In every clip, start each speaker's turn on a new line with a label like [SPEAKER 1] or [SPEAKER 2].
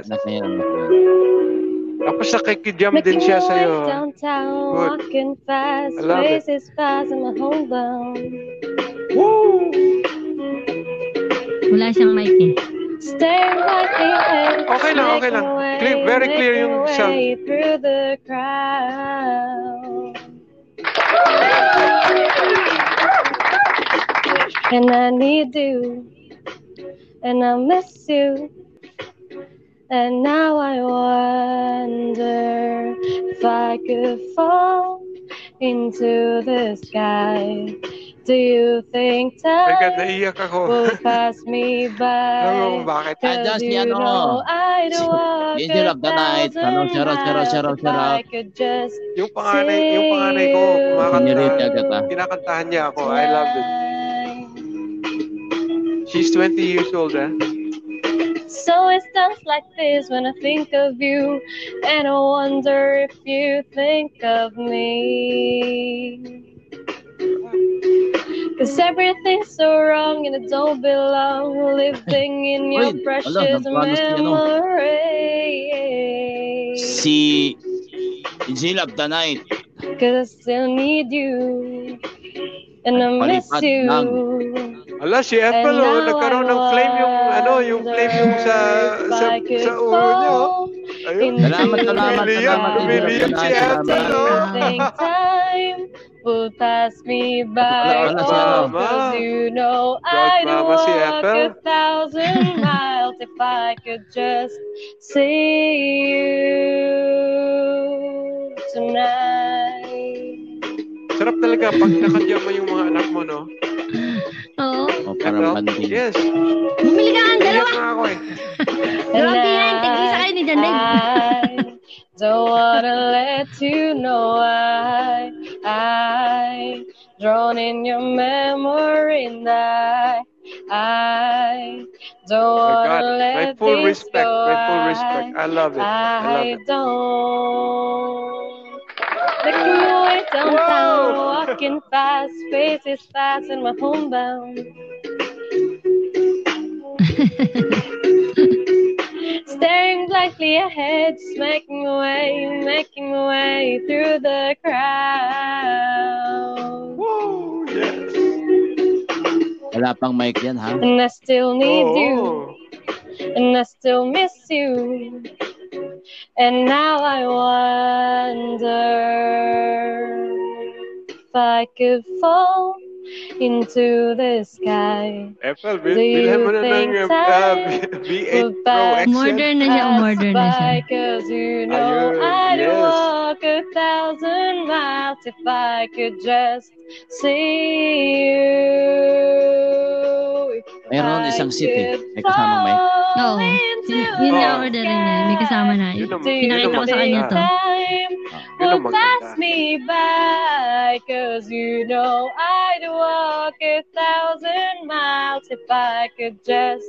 [SPEAKER 1] Nasa yan.
[SPEAKER 2] Tapos nakikijam din siya sa'yo.
[SPEAKER 3] Walking fast, faces fast in my homebound.
[SPEAKER 2] Woo!
[SPEAKER 4] Wala siyang mic eh.
[SPEAKER 3] Staring like the edge,
[SPEAKER 2] Okay lang. Very clear yung sound.
[SPEAKER 3] Through the crowd. And I need you, and I miss you, and now I wonder if I could fall into the sky. Do you think time
[SPEAKER 2] naiyak ako.
[SPEAKER 3] will pass me by?
[SPEAKER 2] Alam mo bakit?
[SPEAKER 1] Just
[SPEAKER 3] You know I'd walk
[SPEAKER 1] Angel of the Night. Ano,
[SPEAKER 3] if I could just
[SPEAKER 2] Yung panganay ko,
[SPEAKER 1] Senyorita Agata.
[SPEAKER 2] kinakantahan niya ako. I love it. She's 20 years old, eh?
[SPEAKER 3] So it's stuff like this when I think of you, and I wonder if you think of me. 'Cause everything's so wrong and it don't belong, living in your precious memory.
[SPEAKER 1] Si Angel of the Night.
[SPEAKER 3] 'Cause I still need you, and I miss you.
[SPEAKER 2] Ala, si Apple, nagkaroon ng flame yung flame yung sa ulo niyo. Ayun.
[SPEAKER 1] Salamat.
[SPEAKER 2] Lumiliyap si Apple,
[SPEAKER 3] Time will pass me by, cause you know I'd walk 1,000 miles if I could just see you tonight.
[SPEAKER 2] Sarap talaga pag nakadyan mo yung mga anak mo, no?
[SPEAKER 4] Oo.
[SPEAKER 1] Parang panding.
[SPEAKER 2] Yes.
[SPEAKER 4] Bumili ka ang dalawa.
[SPEAKER 2] Iyak na ako eh.
[SPEAKER 4] Dalawang pinan, tig-isa kayo ni Janday.
[SPEAKER 3] I don't wanna let you know I drawn in your memory, and I don't wanna let this go.
[SPEAKER 2] My full respect. I love it.
[SPEAKER 3] I don't. Making my way downtown, walking fast, faces fast in my homebound. Staring blankly ahead, just making my way through the crowd.
[SPEAKER 2] Woo! Yes.
[SPEAKER 1] Wala pang mic yan, ha?
[SPEAKER 3] And I still need you, and I still miss you. And now I wonder if I could fall into the sky.
[SPEAKER 2] Apple, bilhan mo na ng V8 Pro XL.
[SPEAKER 4] Modern na siya, modern na siya.
[SPEAKER 3] Cause you know I'd walk 1,000 miles if I could just see you.
[SPEAKER 1] Meron isang city. May kasamang mic.
[SPEAKER 4] Oo. Yun na orderin niya. May kasama na. Pinakita ko sa kanya to.
[SPEAKER 3] Will pass me by, cause you know I'd walk 1,000 miles if I could just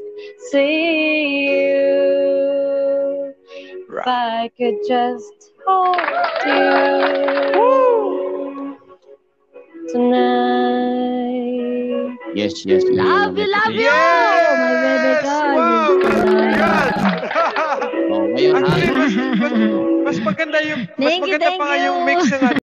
[SPEAKER 3] see you. If I could just hold you tonight.
[SPEAKER 1] Yes.
[SPEAKER 4] Love you!
[SPEAKER 2] Yes!
[SPEAKER 4] My baby girl.
[SPEAKER 2] Wow!
[SPEAKER 1] Oh, ngayon, ha?
[SPEAKER 2] Mas maganda yung
[SPEAKER 4] Thank you,
[SPEAKER 2] pa nga yung mix ng